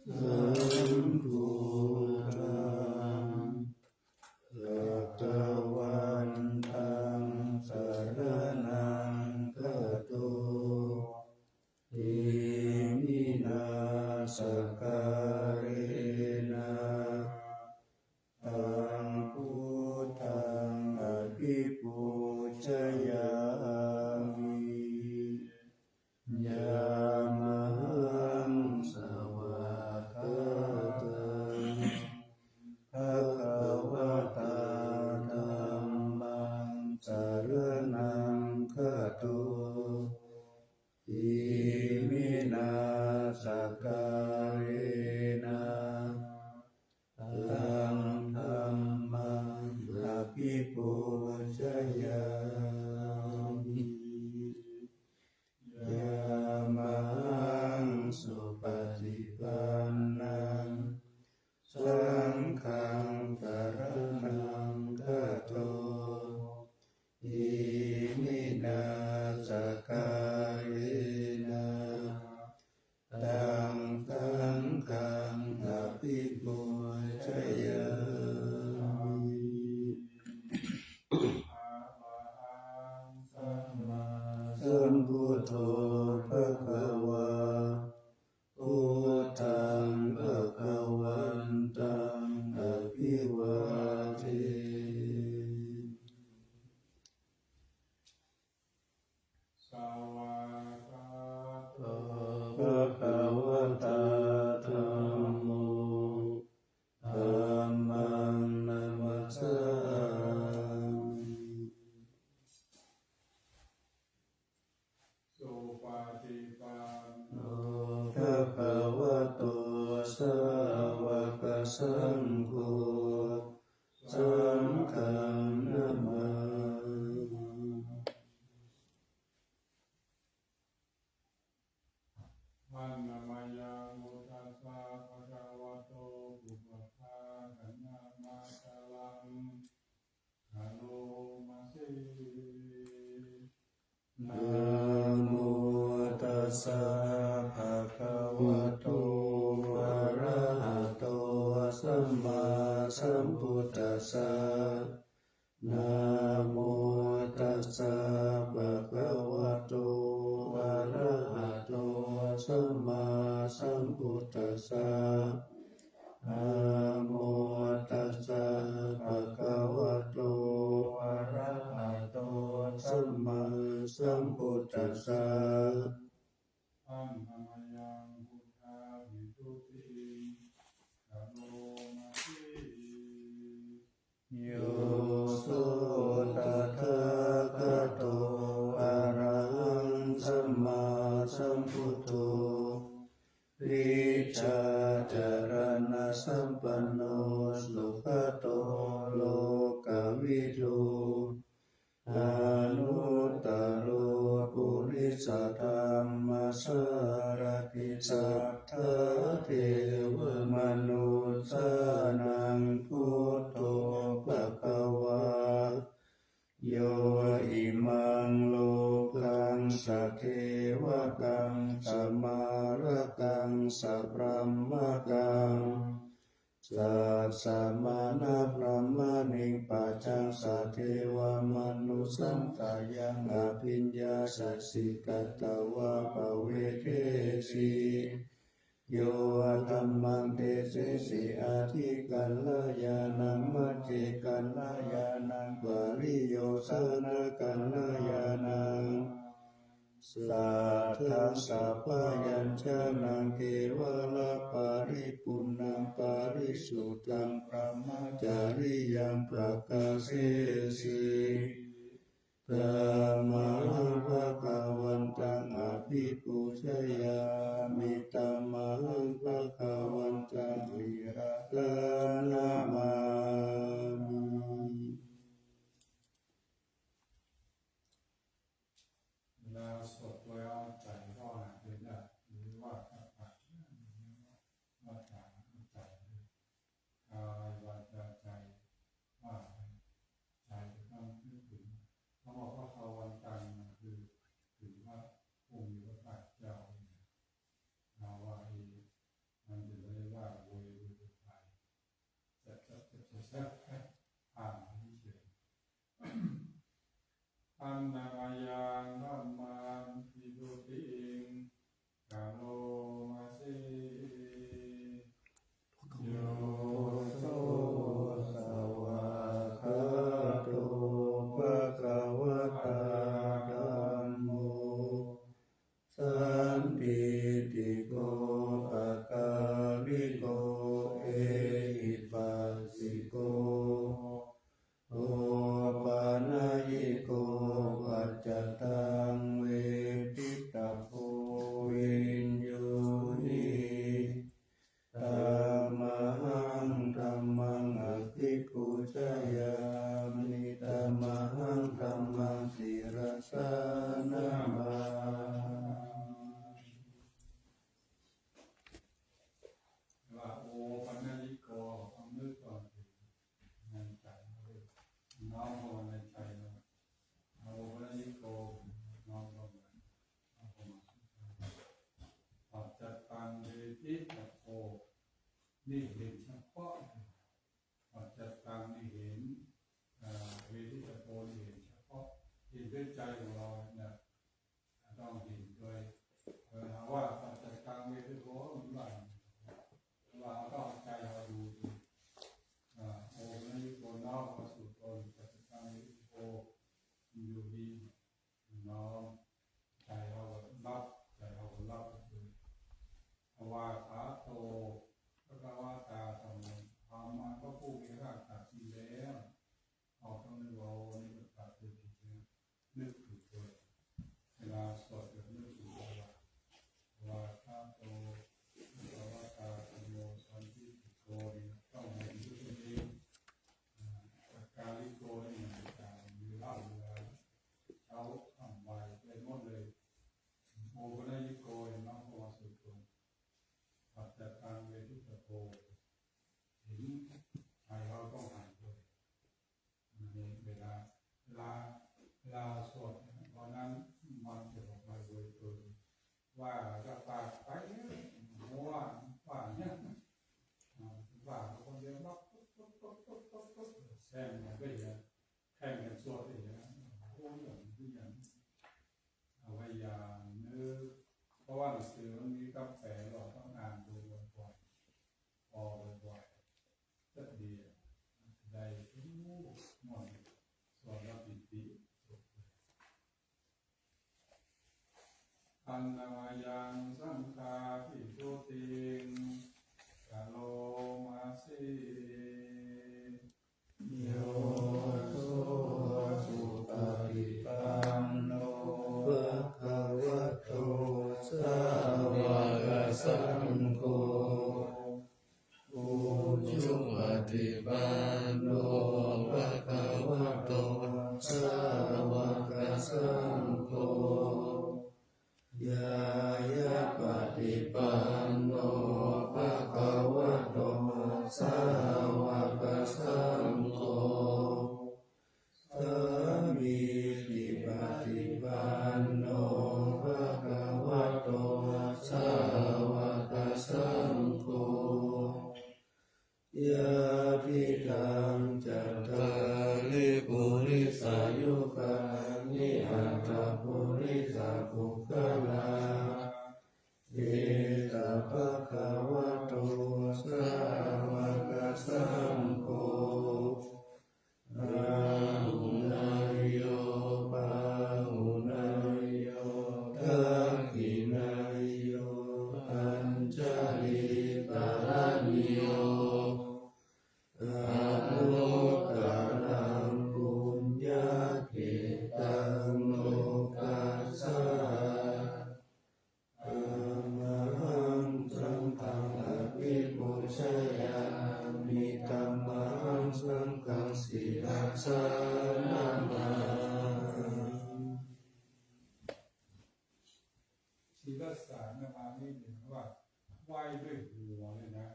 สัมพุทธังสัตวันตังสรณังคัจโตอิมินาสการินาตังพุทธังอภิปูชยามิยามหังสวากขาตังภะคะวะตาธัมมังสรณังคัจโตอิมินาสการินาตังธัมมังอภิปูชยามิยามหังสุปฏิปันนังสังฆังสรณังคัจโตอิมินาสการินาตังสังฆังอภิปูชยามิสัมมาสัมพุทโธภะคะวาพุทธังภะคะวันตังอภิวาเทสวากขาโตภะคะวะตาธัมโมธัมมังนัมมัสสามิสุปฏิปันโนภะคะวะโตสาวกสังโฆสังฆังนะมาวันนามายามุตัสสะภะคะวะโตปุพพะคะนะมาตะลังกะโลมาเสนะโมตัสสะภะคะวะโตอะระหะโตสัมมาสัมพุทธัสสะนะโมตัสสะภะคะวะโตอะระหะโตสัมมาสัมพุทธัสสะนะโมตัสสะภะคะวะโตอะระหะโตสัมมาสัมพุทธัสสะอัมหมยังพุทธาภิทุติกะโลมาเสโยโสตถาคโตอะระหังสัมมาสัมพุทโธวิชาจารณะสัมปันโนสุขโตโลกวิทูอนุตตโรปุริสธรรมสารติสัทธาเทวมนุสสานังพุทโธภควาโยอิมังโลกังสัทเทวกังสัมมารกังสัพพมกังสัสสะมานะพรหมณิปัจจังสัทเทวมนุสังขยังอภิญญาสัสสิกัตตวะภเวเทสีโยธัมมังเทเสสิอาทิกัลลายานังมัจเจกัลลายานังปริโยสนะกัลลายานังสัทธัสสะพยัญชนะเทวะละปาริปุณังปาริสุทธังพระมจาริยังประกาเสสิพระมหาภะวันตังอภิปูชยามิตัมมังภะคะวันตังวิรัตนามามิเราสวดแล้วใจก็หายไปได้หรือว่าถ้าปัดว่าใจใจกายวาจาใจว่าใจจะต้องนึกถึงเขาบอกว่าภาวันตังคือถือว่าองค์พระเจ้า ชักอ่านเฉยอันนามยังธัมมังวิดุติงกาโลมาเสโยโสสวะคาโตภะคะวะตาธัมโมสันติติโกภะคะวิโกเอหิปัสสิโกโอปานายิโกปัจจตังเวทิตาโพวินโยหิธัมมังธัมมังอภิปูชยามิธัมมังธัมมังศิรสานามาว่าโอปัญญิโกความนึกก่อนในใจน้อมเข้ามาในใจเราโอปัญญิโกน้อมเข้ามาปัจจตังเวทิตาโพนี่เห็นเฉพาะปัจจตังนี่เห็นเวทิตาโพนี่เห็นเฉพาะเห็นด้วยใจของเราเนี่ยต้องเห็นด้วยว่าปัจจตังเวทิตาโพมันว่าต้องใจเราดูโอปัญญิโกน้อมมาสู่ตนปัจจตังเวทิตาโพอยู่ดีน้อมใจเรารับใจเรารับภวาคาโตพระกวาตาธรรมธรรมะก็ผู้มีรากตัดที่แล้วออกต้องนึกว่าวันนี้ตัดตัวผิดนึกถูกตัวเวลาสวดแบบนึกถูกตัวภวาคาโตพระกวาตาธรรมสันติโกนี่ต้องเห็นด้วยตัวเองกาลิโกนี่มันการมีเล่าเรือเขาทำใบเป็นหมดเลยโอปัญญิโกเห็นน้องพอสุดตรงปัจจตังเวทิตาโพเห็นใจเราต้องหายด้วยนี่เวลาสวดตอนนั้นมันจะออกมาโดยตัวว่าจะปากไปว่าเนี่ยว่าคนเดียวรับแซงมันก็อย่างแข่งกันสวดอย่างโอ้ยอย่างที่อย่างเอาไว้อย่างนึกเพราะว่าหนังสือมันมีกาแฟเราต้องอ่านดูบ่อยๆพอบ่อยๆจะดีได้ทุกหมดส่วนเราปิติอันนามายังสังฆาทิโตติงกาโลมาเสโยโสสุปฏิปันโนภะคะวะโตสาวกสังโฆอุชุปฏิปันโนภะคะวะโตสาวกสังโฆยายาปฏิปันโนภะคะวะโตสาวกสังโฆสามีจิปฏิปันโนภะคะวะโตสาวกสังโฆยาภิตังจัตตาริปุริสายุกานิอัตถปุริสาภุคลาเอตภะคะวะโตสาวกสังโฆอาหุนายโยปาหุนายโยทักขินายโยอัญชลีกาลนิโยอานุตตรังปุญญเขตังโลกัสสะธัมมังสังฆังอภิปูชยามิธัมมังสังฆังศิรสานามาศิรสานามานี่หมายว่าไหว้ด้วยหัวเลยนะ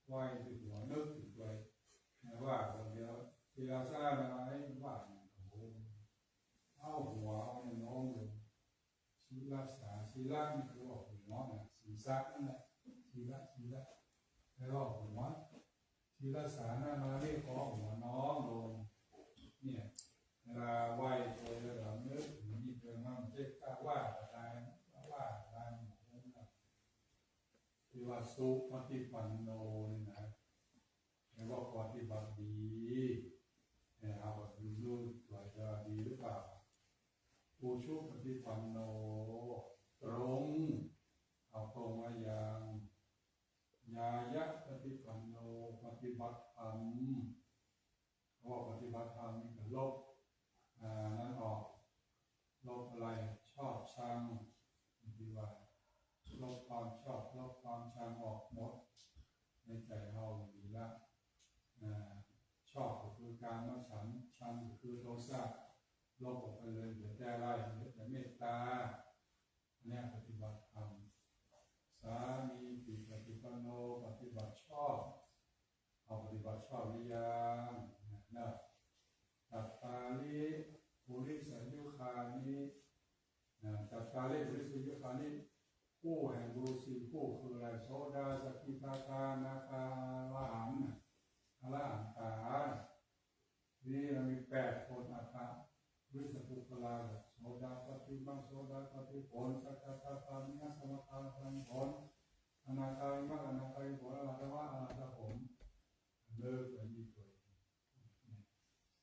ไหว้ด้วยหัวนึกถึงเลยว่าคนเดียวศิรสานามานี่ว่าโอ้เอาหัวเอาน้องเลยศิรสาศิระนี่คือว่าหัวนะศีรษะนั่นแหละศิระแล้วหัวศิ ทีละสานามาเรียกของหัวน้องลงเนี่ยเวลาไหว้ตัวเราเนื้อถึงมีเพื่อนมั่งเจ๊กว่าอะไรว่าอะไรที่ว่าสุปฏิปันโนนี่นะแปลว่าปฏิบัติดีเอาดูตัวจะดีหรือเปล่าผู้ชุปฏิปันโนตรงเอาตรงมาอย่างญายะปฏิปันโนปฏิบัติธรรมเพราะว่าปฏิบัติธรรมนี่ก็ลบนั้นออกลบอะไรชอบชังที่ว่าลบความชอบลบความชังออกหมดในใจเราดีละชอบก็คือการมาฉันชังก็คือโทสะลบออกไปเลยเหลือแต่อะไรเหลือแต่เมตตาเนี่ยปฏิบัติธรรมสามีปิปฏิปันโนปฏิบัติชอบเอาปฏิบัติชอบหรือยังนะตัตตาลิปุริสยุคานิตัตตาลิปุริสยุคานิผู้แห่งบุรุษสี่ผู้คืออะไรโสดาสกิทาคานาคาลาหันอรหันตานี่เรามี8 คนอาคาวิสปุคลาโสดาปฏิบังโสดาปฏิผลสักกะตามินะสมถะพันผลอนาคามิมังอนาคามิผลอรหัตวะอรหัตผลเลิกกันดีกว่า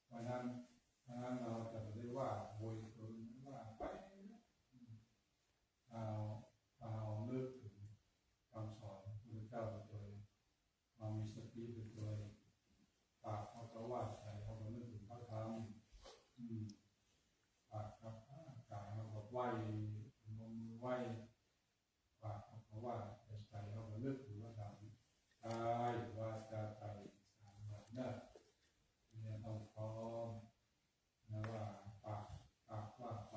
เพราะนั้นเราจะไม่ได้ว่าโวยตัวนั้นว่าไปเอาเลิกถึงคำสอนพระพุทธเจ้าเป็นตัวเรามีสติเป็นตัวปากเขาก็ว่าใจเขาก็นึกถึงพระธรรมปากกับกายเขาก็ไหวมือไหวปากเขาก็ว่าใจเขาก็นึกถึงพระธรรมกายวาจาใจ3 แบบเนี่ยต้องพร้อมนะว่าปากว่าไป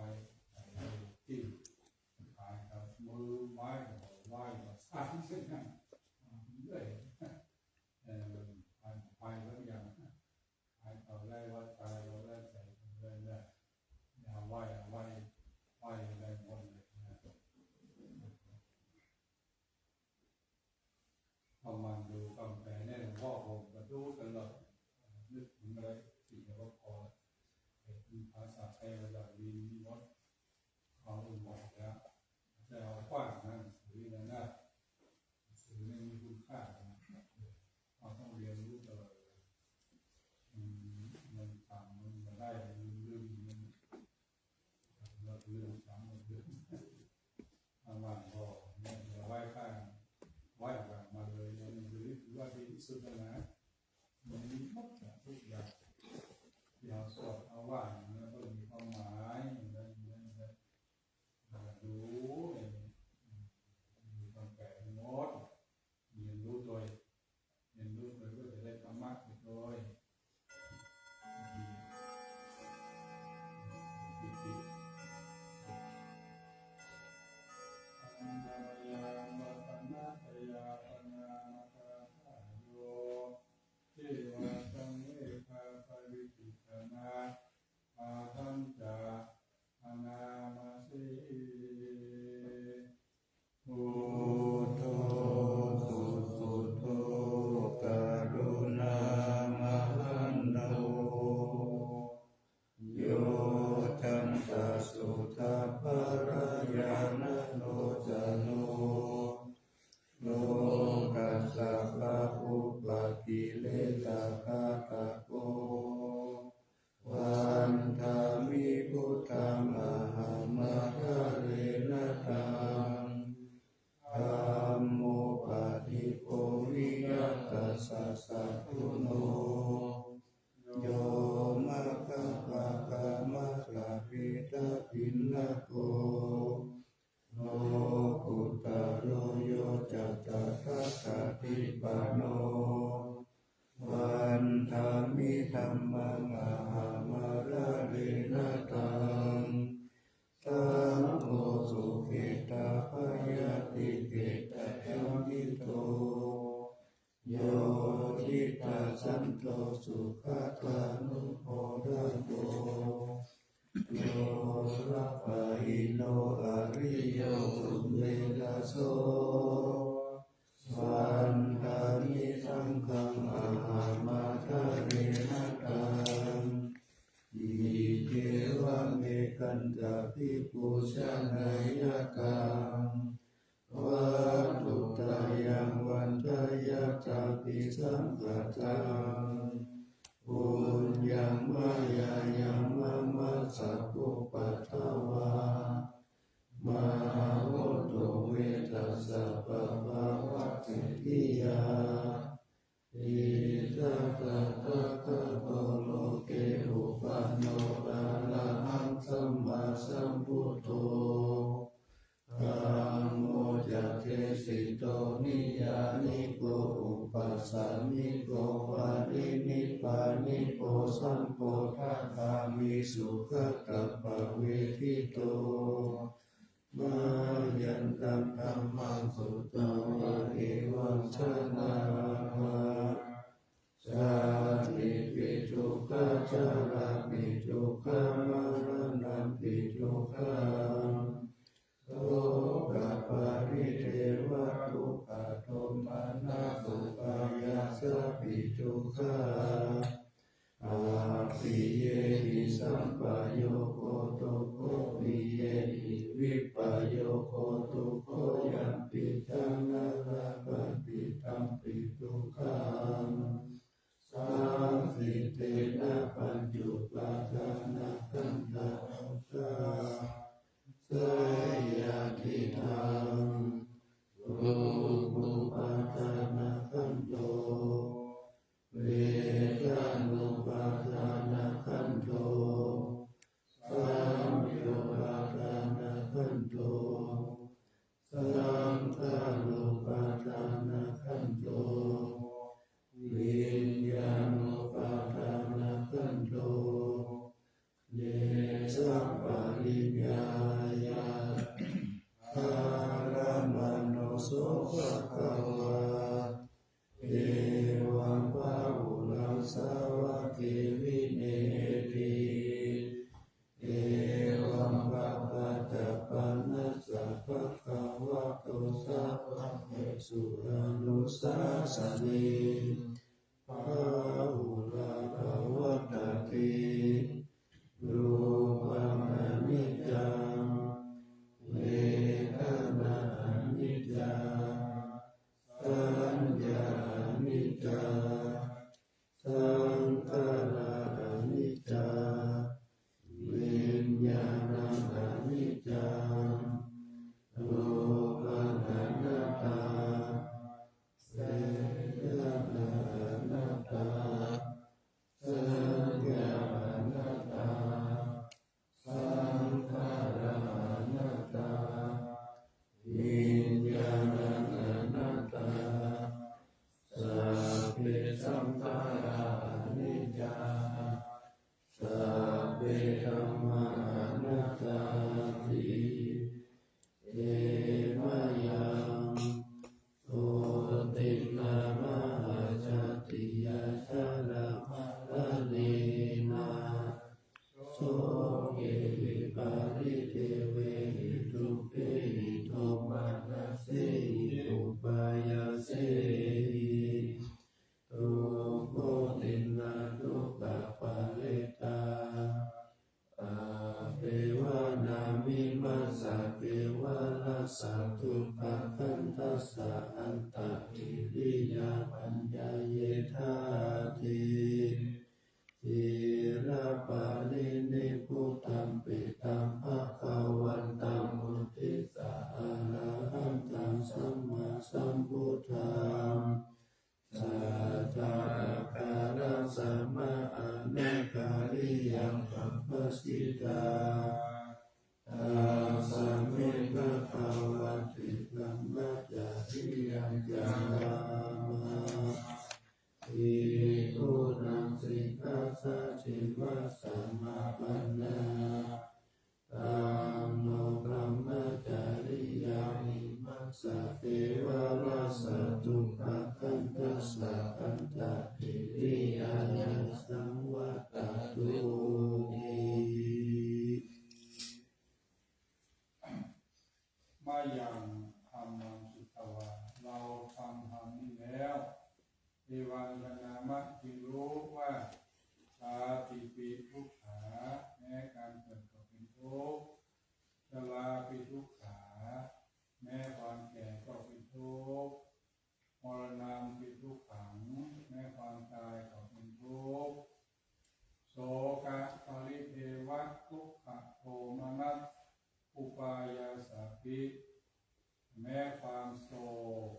ใจที่กายกับมือไม้กับไหวกับสายเช่นนั้นเรื่อยไปแล้วอย่างไปต่อได้วัดใจเราได้ใจได้อย่าไหวอะไรหมดเลยประมาณดูคำแปลเนี่ยหลวงพ่อผมก็ดูตลอดนึกถึงอะไรสิ่งที่ว่าพอเป็นภาษาไทยระดับดีนี่วัดเขาบอกแล้วจะเอากว้างนะสื่อนั่นนะสื่อนี่มีคุณค่าเราต้องเรียนรู้ตลอดมันทำมันมาได้มันลืมเราลืมทำมันลืมบางก็เนี่ยเราไหว้ข้างไหว้แบบมาเลยมันถือว่าดีที่สุดนะมันมีทุกอย่างที่เราสวดเอาว่ามันก็มีความหมายดูมีความแปลกโน้ตเรียนรู้โดยก็จะได้ธรรมะโดยสุขตานุโพธโกโยรัปะหิโนอริโยเวลาโสวันทามิสังฆังอาหา ปุชนายกังวัตถุตายังวันทายาตาปิสัมปทังปุญญังมายายังมัมมะสัพพุปัตถวามหาโหตุเวทัสสะปะภะวะเตติยาอิทัตตะทะคะโตโลเกอุปันโนอะระหังสัมมาสัมพุทโธธัมโมจะเทสิโตนิยานิโกอุปัสสานิโกวารินิพพานิโกสัมโพธิคามิสุขตัปปะเวทิโตมายันตังธัมมังสุตตวะเอวังชนะภะชาติปิทุกขจาราปิทุกขมรณะปิทุกขังโสกปาริเทวทุกขโทมานะสุปายาสปิทุกขาอาปิเยหิสัมปะโยโคตุโคปิเยหิวิปะโยโคตุโคยัมปิจังนะระปะปิตัมปิทุกขังสังสิเตนะปัญจุปาทานะขันธะสยาทิทังรูปุปัฏฐานะขันโตเวทานุปัฏฐานะขันโตสัมโยปัฏฐานะขันโตสังขารุปัฏฐานะขันโตวิญญาณุปัฏฐานะขันโตเยสัมปะริญญายาภารมโนโสภะคะวะเอวังภาวุลังสาวะเกวิเนติเอวังภะคะตะปันนัสสะภะคะวะโตสัพพะเมสุอนุสาสเนภาวุลาภวตติรูปังอนิจจังเวทนาอนิจจังสัญญาอนิจจังสังขารอนิจจังวิญญาณอนิจจังรูปังอนัตตาเวทนาอนัตตาสัญญาอนัตตาสังขารอนัตตาวิญญาณอนัตตาสัพเพสังขารานิจจาสัพเพธัมมาอนัตตาติเอมะยังโอตินะมหาชาติยาชาลาภะละเลนะโสเกวิปาริเทเวหิทุเปหิโทมานะเสหิอุปายาเสหิตุโกตินาทุกขปาเลตาอาเปวานามิมัสสะเปวะลัสสะทุกขคันทัสสะอันตติริยาปัญญาเยธาติทีระปาลินิพุทธัมปิตัมภะคะวันตัมมุติสาอะระหังตัมสัมมาสัมพุทธังสัทธาการังสัมมาอนาคาริยังปัปปสิตาอาสัมมิภะคะวัตติธัมมัจจาริยังจามะอิทุนังสิกขาสัจฉิมัสสะมาปันนาธัมโมธัมมัจจาริยามิมัสสะเทวะรัสสะทุกขคันทัสสะอันตติริยานัสสังวัตตุติ มายังธรรมังสุตวาเราฟังธรรมนี้แล้วเอวังนามะจึงรู้ว่าชาติปีทุกขาแม้การเกิดก็เป็นทุกข์ช ราเป็นทุกขาแม้ความแก่ก็เป็นทุกข์มรณะเป็นทุกขังแม้ความตายก็เป็นทุกข์โสกะปริเทวะทุกขโทมนัสอุปายาสปิแม้ความโศก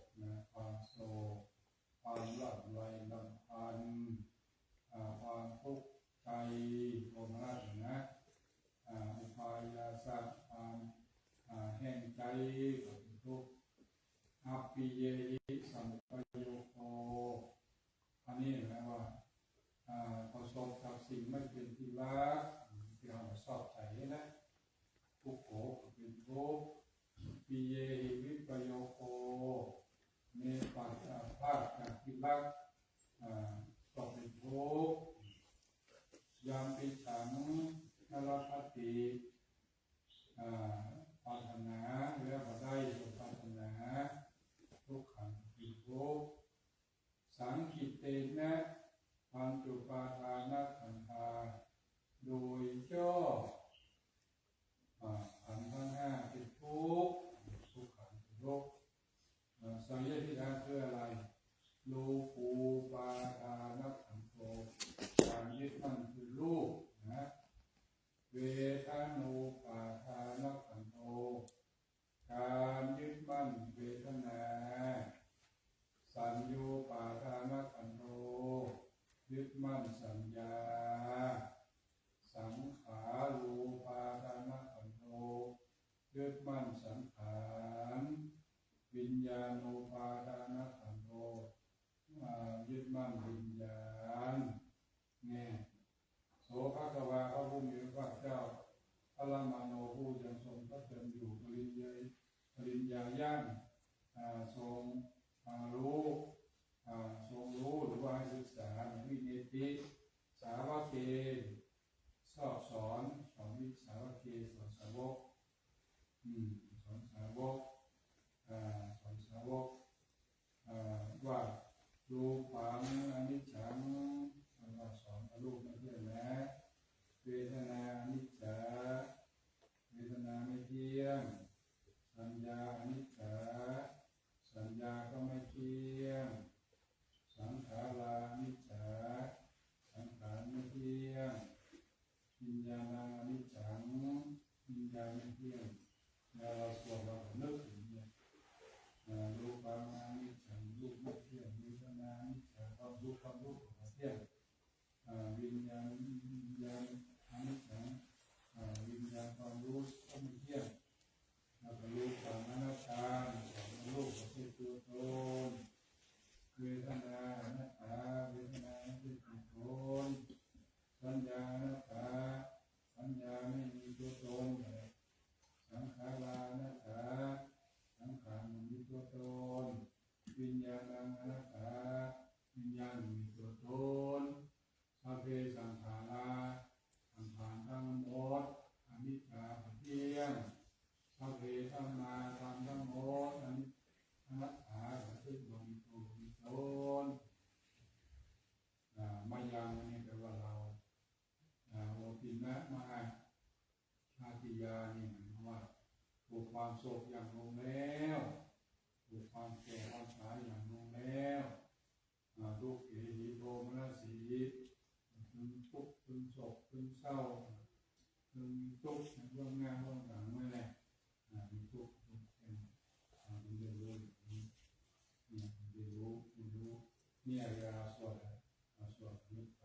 ความโศกความหลั่นไหลลำพันธ์ความทุกข์ใจโทมนัสนะอุปายาสความแห่งใจก็เป็นทุกข์อัปปิเยหิสัมปโยโคอันนี้แปลว่าประสบกับสิ่งไม่เป็นที่รักที่เราชอบใจนะทุกโขก็เป็นทุกข์ปิเยหิวิปโยโคเมปัสสะภาคจากที่รักก็เป็นทุกข์ยามปิฉังนรคติปรารถนาหรือว่าได้ปรารถนาทุกขังเป็นทุกข์สังคิเตนะปัญจุปาทานะขันธาโดยย่อขันธ์ทั้งห้าเป็นทุกข์ทุกขังเป็นทุกข์สังเยติธาคืออะไรโลกูปาทานะขันโธการยึดมั่นคือรูปนะเวทานุปาทานะขันโธการยึดมั่นเวทนาสัญญูปาทานะขันโธยึดมั่นสัญญาสังขารูปาทานะขันโธยึดมั่นสังขารวิญญาณูปาทานะขันโธยึดมั่นวิญญาณเนี่ยโสภควาพระผู้มีพระเจ้าพระมโนผู้ยังทรงพระชนอยู่ปริญญาญาณทรงรู้ทรงรู้หรือว่าให้ศึกษาวิเนติสาวกเกสอบสอนวิสาวกเกสอนสาวกสอนสาวกว่ารูปังอนิจจังว่าสอนรูปไม่เที่ยงนะเวทนาอนิจจาเวทนาไม่เที่ยงสัญญาอนิจจาสัญญาก็ไม่เที่ยงสังขารานิจจาสังขารไม่เที่ยงวิญญาณังอนิจจังวิญญาณไม่เที่ยงเราสวดเรานึกถึงเนี่ยรูปังอนิจจังรูปไม่เที่ยงเวทนาอนิจจังความรู้ไม่เที่ยงวิญญาณอนิจจังวิญญาณความรู้ก็ไม่เที่ยงแล้วก็รูปังอนัตตารูปก็เป็นตัวตนเวทนาอนัตตาเวทนาเป็นตัวตนสัญญาอนัตตาสัญญาไม่มีตัวตนสังขารานัตตาสังขารไม่มีตัวตนวิญญาณังอนัตตาวิญญาณมีตัวตนสัพเพสังขาราสังขารทั้งหมดอนิจจาเที่ยงสัพเพธัมมาธรรมทั้งหมดอนัตตาซึ่งมีตัวมีตนมายังนี่แปลว่าเราโอตินะมาชาติยานี่หมายความว่าถูกความโศกอย่างลงแล้วถูกความแก่ความตายอย่างลงแล้วทุกข์เอหิโทมนัสสีถึงทุกข์ถึงโศกถึงเศร้าถึงทุกข์ในเบื้องหน้าเบื้องหลังไม่แหละมีทุกข์เป็นเรียนรู้เนี่ยเวลาสวดนึกไป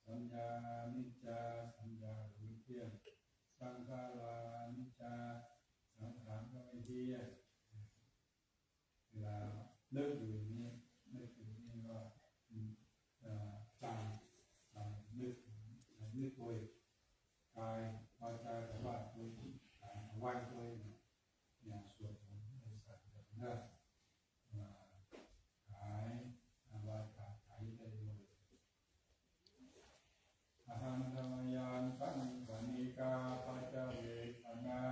สัญญานิจจาสัญญาไม่เที่ยงสังขารานิจจาสังขารก็ไม่เที่ยงเวลาเลิกอยู่อย่างนี้นึกถึงนี่ว่าใจนึกตัวกายวาจาแต่ว่าตัวไหวตัวเนี่ยส่วนของในสัตว์แบบนั้นหายวาจาหายได้หมดอาหารธรรมยานขันธนิกาปัจจเวคนา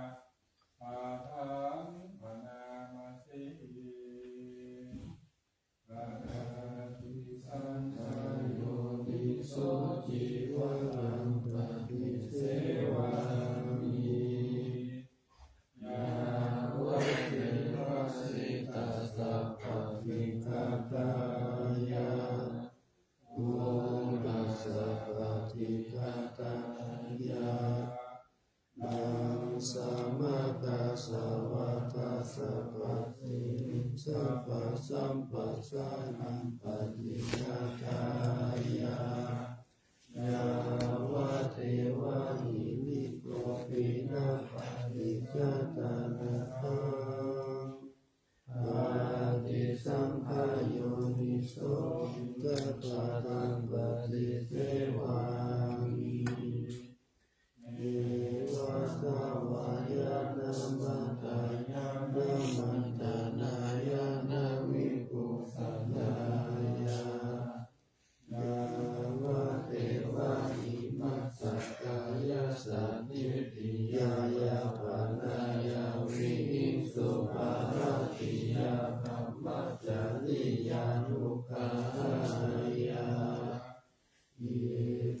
ปาทังปนามาสิ สัพพสัมปัสสะนังปฏิฆาทายายาวะเทวะหิริโกปินะปฏิฆาตานะทังปฏิสังขารโยนิโสกัปปะตังปฏิเสวามิเอวะสวายานัมมัตตายานัมมัตตานายานามิกุสัลลายานาวะเทวะหิมัสสกายาสันนิติยายาปานายาวิหิงสุภารติยาธัมมัจจริยานุภายาอิ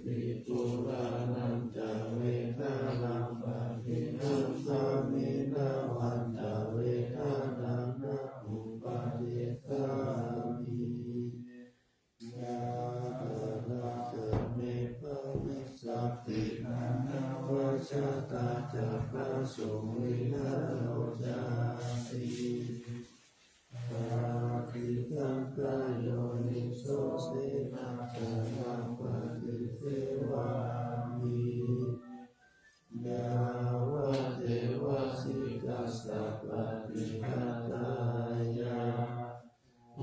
ติปุรานันจะเวทานังปะทินังสามินาวันจะเวทานังนะอุปาทิสามิยาตระเกิดเมภวิสัพตินานาวัชตาจักขสุวินาโรจาติปฏิสังขารโยนิโสเสนาจานังปฏิเสวามิยาวะเทวะสิกัสสะปฏิฆาตายาโอ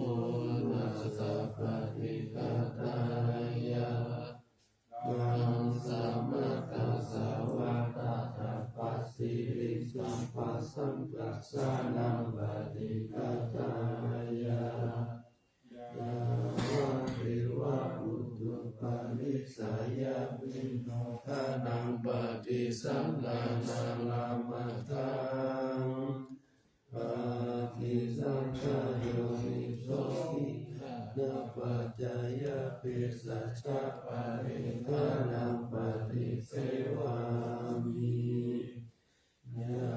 นัสสะปฏิฆาตายายังสัมมาตัสสะวะตะตะปัสสิริสัมปัสสัมปัสสะนังปฏิฆาตายายาวะเทวะอุตุปานิสัยยะวิโนทานังปฏิสัมนานาลามัตถังปฏิสังขารโยนิโสทินาปัจจายะเปสัชชะปะริทานังปฏิเสวามิยา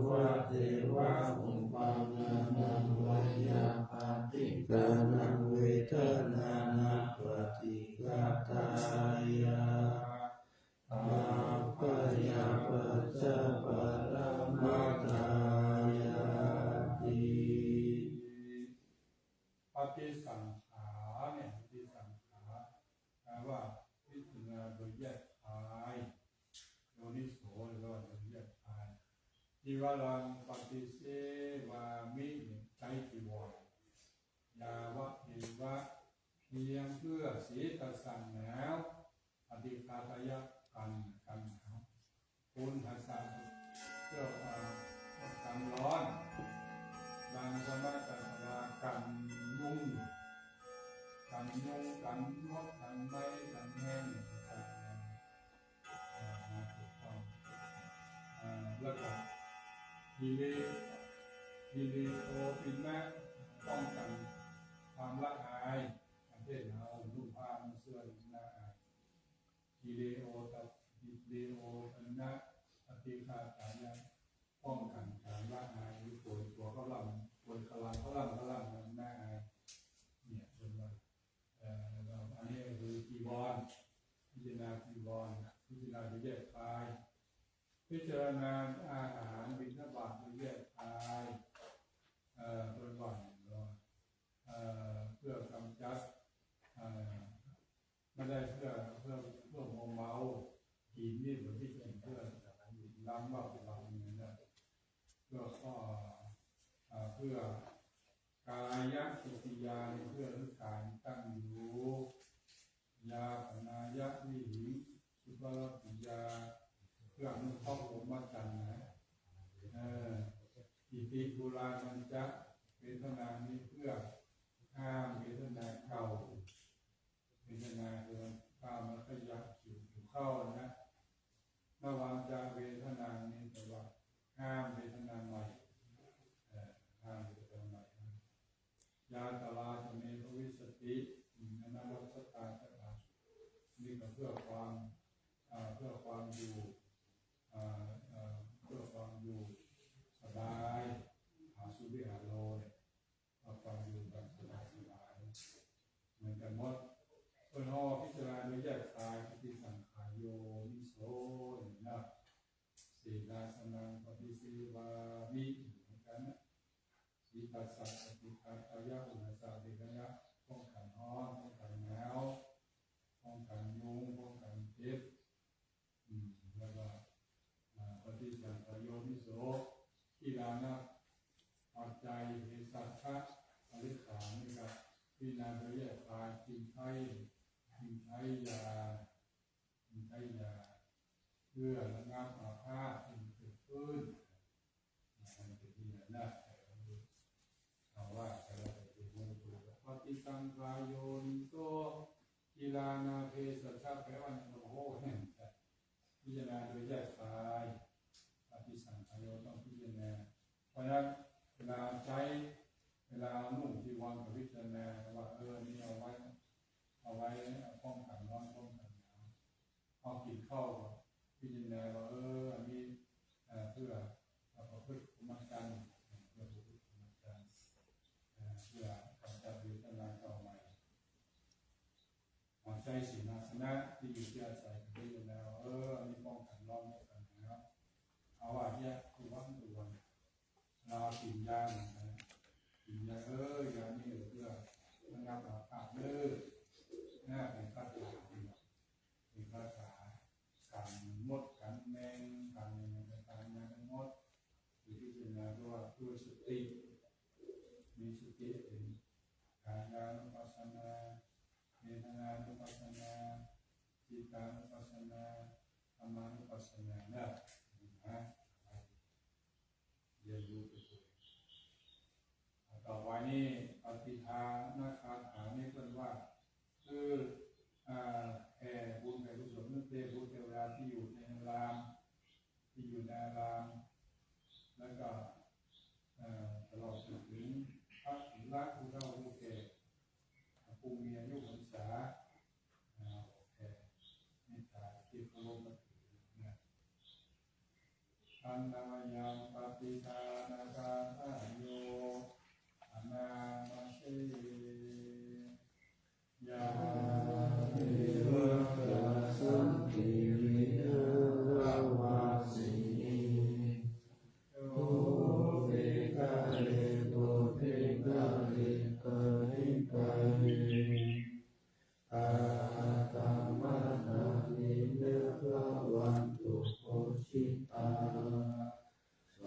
วะเทวะอุปังนานังวายาปฏิกานังเวทนานังปฏิฆาตายาอาปยาปัจจปรมัตถายาติปฏิสังขารเนี่ยปฏิสังขารแปลว่าพิจารณาโดยแยกคายโยนิโสหรือว่าโดยแยกคายที่ว่าลังปฏิเสวามิใช้จีวรยาวะเทวะเพียงเพื่อศีลสั่งแล้วปฏิฆาตายะกันหนาวคุณทัสสะเพื่อกันร้อนดังสมัตตะกันยุ่งกันมดกันไม้กันแห้งถูกต้องแล้วก็ฮิริโอปินะป้องกันความละอายประเภทเราลูกผ้าเสื้อละอายฮิริโอตันนะปฏิฆาตายะป้องกันการละอายหรือป่วยตัวเขาลำป่วยขลังมันละอายเนี่ยเป็นว่าอันนี้คือจีวรพิจารณาจีวรพิจารณาโดยแยกกายพิจารณาอาหารบิณฑบาตโดยแยกกายเป็นว่าเพื่อกำจัดไม่ได้เพื่อเมากินนี่เหมือนที่เป็นเพื่อล้ำว่าเป็นล้ำอย่างนั้นเพื่อข้อเพื่อกายสุติยาเพื่อรู้การตั้งอยู่ยาปนายะวิหิงสุภรติยาเพื่อนุเคราะห์ผมมาจันนะอิติปุรานันจะเวทนานี้เพื่อห้ามเวทนาเก่าเวทนาคือข้ามมันขยับอยู่เข้านะระวังจะเวทนานี้แต่ว่าห้ามเวทนาใหม่ห้ามเวทนาใหม่ยาตลาจะมีพวิสตินารัสตาตลานี่ก็เพื่อความอยู่เพื่อความอยู่สบายสุวิหารโลเนี่ยความอยู่แบบสบายเหมือนกันหมดเพื่อห่อพิจารณาโดยแยกกายปฏิสังขารโยนิโสนะศีลาสนังปฏิสีวามิเหมือนกันนะศี ตัสสะปฏิปัสสะยะอุณสะเดกยะป้องกันร้อนป้องกันหนาวป้องกันยุงป้องกันพิษแล้วก็ปฏิสังขโยนิโสที่ลานะปัจจัยเหตุสัจจะอริขานนี่ครับพิจารณาโดยแยกกายกินไข้ยาเพื่อระงับอาฆาตที่เกิดขึ้นมันเป็นที่นั่นนะเอาว่าแต่ละเป็นมงคลปฏิสังขโยนิโสกีฬานาเพศสัจจะแปลว่าโอ้โหเนี่ยพิจารณาโดยแยกกายปฏิสังขโยต้องพิจารณาเพราะฉะนั้นเวลาใช้เวลานุ่งจีวรกับพิจารณาว่านี่เอาไว้ป้องกันร้อนป้องกันหนาวเอากินข้าวพิจารณาว่าอันนี้เพื่อประพฤติธรรมจันทร์เพื่อกำจัดเวทนาต่อใหม่ใจสีนาสนะที่อยู่ที่อาศัยพิจารณาอันนี้ป้องกันร้อนป้องกันหนาวเอาว่าเนี่ยคือวัตถุวันเรากินยากินยาอย่างนี้เพื่อระงับอาฆาตเป็นคาถาเป็นคาถาการมดการแมงการมดหรือที่เป็นนาด้วยสติมีสติเป็นกายานุปัสสนาเวทนานุปัสสนาจิตานุปัสสนาธรรมานุปัสสนาเรียนรู้ไปเลยต่อไปนี้ปฏิทานาคาถานี้เป็นว่าคือแผ่บุญแผ่กุศลนึกเทพุทธเทวดาที่อยู่ในอารามแล้วก็ตลอดจนถึงพระถิระผู้เฒ่าผู้แก่ผู้มีอายุพรรษาแผ่เมตตาที่เคารพนับถืออันนายังปฏิทานาคาถาโยอนามาเชยาสันติวิรวาสีโอเวกาเลโตเทกาเลกาลิกาลิอาตามะนานิเนภวันตุโคชิตาโส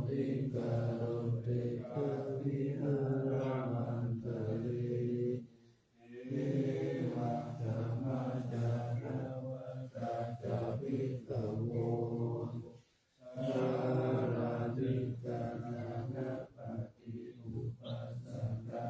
ติกาโรเตกาวิหารามันตะเรเอวะธรรมจารวัตจาวิตโวสาราธิกานาปฏิอุปัสสนา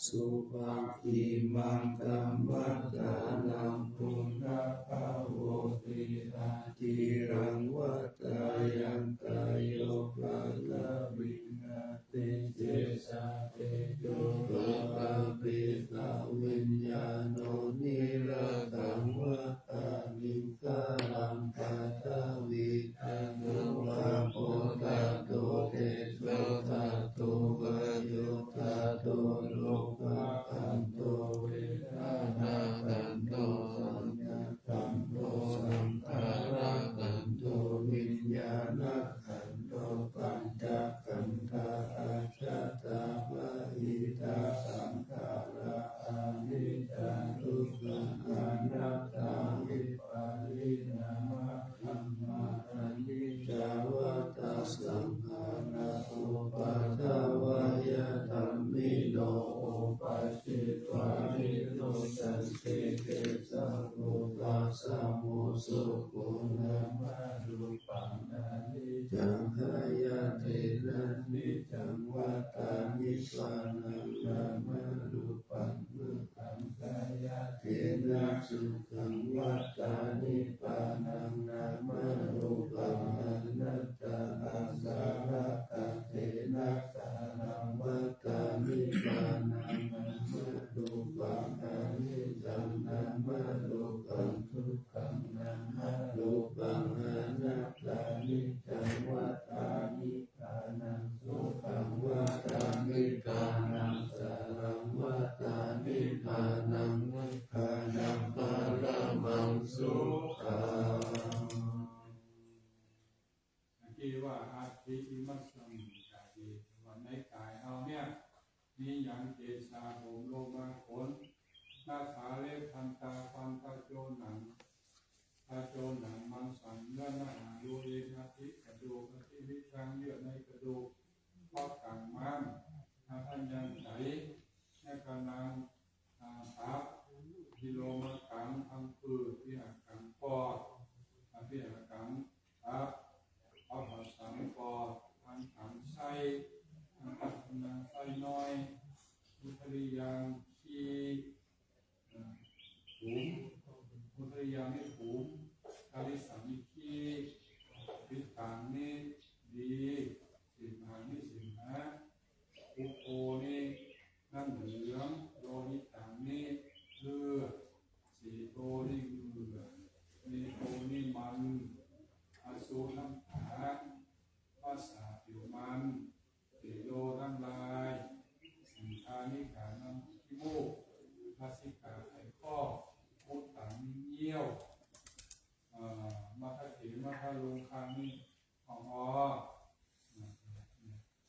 สุภังอิมังกัมมัตตานังปุณณภาโวติอาทิรังวัตตายังกายโยภะละวินาติเจสาเตโยโรภะปิตาวิญญาโนนิรังกังวัตตานิกาลังปัตตาวิทังวะโพธาโตเตโสธาโตวะโยธาโตโลภะคันโตเวทนาคันโตสัญญาคันโตสังขารคันโตวิญญาณคันโตปัญจขันธาอาชาตามหิตาสังขาราอานิจจังทุกขังอนัตตาวิปาริณามะธัมมาอนิจจาวัฏฏสังขาราอุปาทวายธัมมิโนอุปัชฌิตวานิโรจันติเกสังโลกาสมุสุขุนามารูปังอนิจจังหายาเทนะนิจจังวัฏฏานิพพานังนามารูปังมุขังกายาเทนะสุขังวัฏฏานิพพานังนามารูปังอนัตตาอาสาระกะเทนะสารังวัฏฏานิพพานังนามารูปังอนิจจังนามารูปังทุกขังนามารูปังอนัตตานิจจังวัฏฏานิพพานังสุขังวัฏฏานิพพานังสารังวัฏฏานิพพานังนิพพานังปรมังสุขัง ที่ว่าอาทิอิมัสสังกายีวันในกายเราเนี่ยมีอย่างเกศาผมโลมาขนหน้าขาเล็บพันตาฟันตาโจหนังตาโจหนังมันสันเนื้อหน้าดูเอ็นอาทิกระดูกอาทิวิชังเยื่อในกระดูกข้อกลางมันอาทันยังไสแม่กำลังตับกิโลมากังอังปือที่อากังปอดที่อากังตับเอาหัวสังปอดอันถังไส้อันตัดนางไส้น้อยมุทริยังขี้หูมุทริยังนี่หูคาลิสังนี่ขี้ปิดทางนี่ดีสิบหางนี่สิบหาอุโอนี่นั่นเหลืองโลหิตังนี่เลือดสีโตนี่เหลือนี่โตนี่มันอาสูน้ำตาภาษาผิวมันติโลน้ำลายสังขานิขาน้ำขี้มูกภาสิกาไขข้อมุดตังเยี่ยวมาทัเถมาทะลุงคางนี่ของ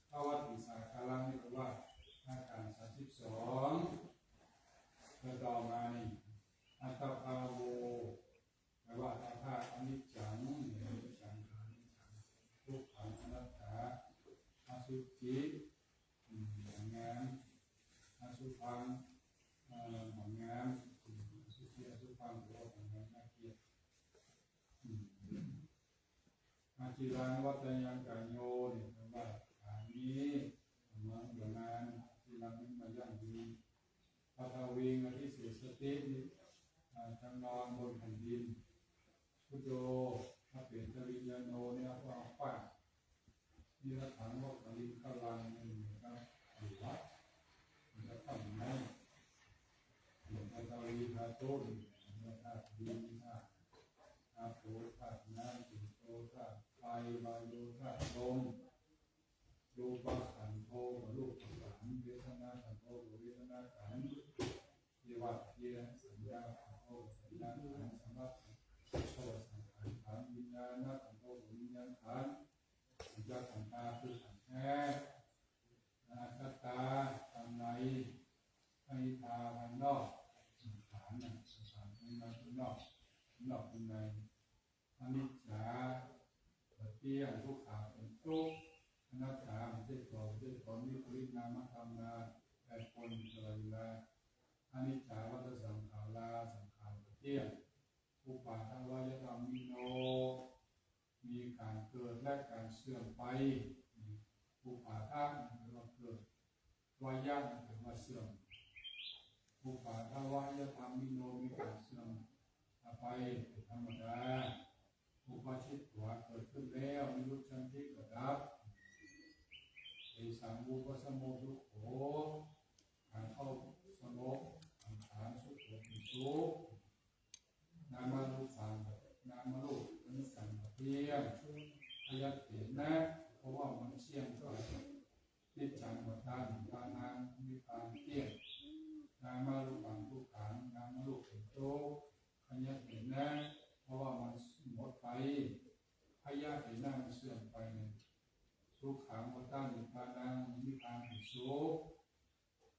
ถ้าว่าถึงสาขาลังนี่ก็ว่าอาการ32แล้วต่อมานี่อัตตภาโวแปลว่าอัตถะอนิจจังอนิจจังอนิจจังทุกขังอนัตตาอสุจิอย่างงามอสุภังอย่างงามอสุจิอสุภังหรือว่าอย่างงามน่าเกลียดอาจิรังวัตยังกัญโยเนี่ยแปลว่าฐานนี้มันเดือนานที่เราไม่มาย่างดีพระทวีงอธิเสสติจำนอนบนแผ่นดินพุทโธพระเปรตริยโนเนี่ยว่าป้านี่ละถังว่าคลิขลังนี่นะครับอยู่วัดมันจะทำไงหลวงพ่อทวีพระโต้นธาตุดินธาตุอาโภธาตุน้ำสิโตธาตุไฟวายุธาตุลมรูปขันโธรูปขันเวทนาขันโธเวทนาขันที่วัดที่สัญญาขันโธสัญญาขันสัมผัสโธสังขารขันวิญญาณขันโธวิญญาณขันสัญญาขันตาคือขันแท้อาคตาทำในให้ทาภายนอกขันขันภายในภายนอกนอกภายในอนิจจาเที่ยงทุกขาเป็นทุกข์อนัตตาไม่ใช่ของนิพพินามธรรมนาแต่คนตลอดเวลาอนิจจาวัฏสังขาราสังขารเที่ยงอุปาทวายธรรมมิโนมีการเกิดและการเสื่อมไปอุปาทะแปลว่าเกิดวายะแปลว่าเสื่อม อุปาทวายธรรมมิโนมีการเสื่อมไปเป็นธรรมดาอุปาชิตวะเกิดขึ้นแล้วนิรุตชันติกดับเอสังวุปสมโมทุกโขการเข้าสงบสังขารสุขเป็นสุขนามารูปังนามารูปเป็นสังเทียมพยัตเห็นนะเพราะว่ามันเชี่ยงก็นิจจังวัฏฏานปานังมีความเที่ยงนามารูปังทุกขังนามารูปเป็นทุกข์พยัตเห็นนะเพราะว่ามันหมดไปพยัตเห็นนะมันเสื่อมไปเนี่ยทุกขังวัฏฏานปานังมีความเป็นสุข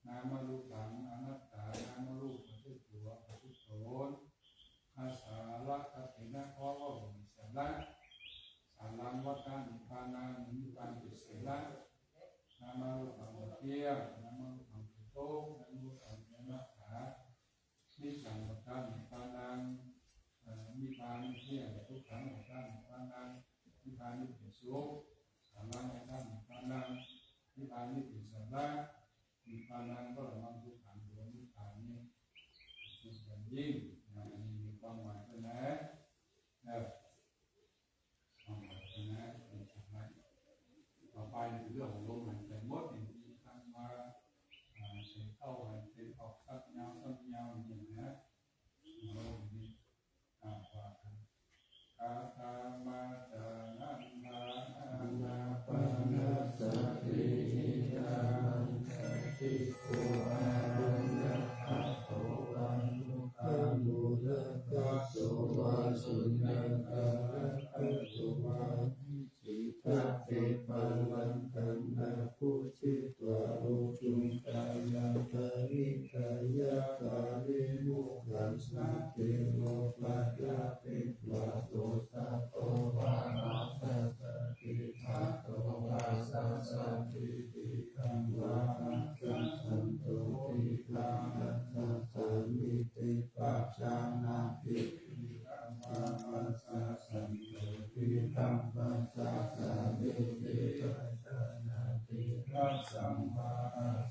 นามารูปังอนัตตานามารูปเป็นตัวเป็นตนอาสาละกัตถินะเพราะว่าเป็นสาระสารังวัฏฏานปานังมีความเป็นสาระนามารูปังเที่ยงนามารูปังเป็นทุกข์นามารูปังเป็นอนัตตานิจจังวัฏฏานปานังมีความเที่ยงทุกขังวัฏฏานปานังมีความเป็นสุขสารังวัฏฏานปานังมีความเป็นสาระมีปานังก็ระวังทุกขังรวมทุกขังนี้สุดอย่างยิ่งอันนี้มีความหมายเป็นนะความหมายเป็นนะเป็นสำคัญต่อไปในเรื่องของลมหายใจหมดอย่างที่ทำมาเสียเข้าหายใจออกสักยาวอย่างนี้นะลมนี้ว่ากันกาตามาจานันทานาปานาสติยาติโกอารัญญาโตวันทุกขามุลกัสโสวาสุญญากาลัตตุวาจิตาเตปัลลันตันนาภูชิตวาโรจุงกายังกาลิกายะกาลิมุขันสันติโลปัจจเตวาโตสัตโตวานาสัสติทัตโตวาสัสติติคังวาสัสสันโตติคังสัสสันมิติปัจจานาติคังวาสัสสันโตติคังปัสสะสะมิติปัจจานาติคังสัมมา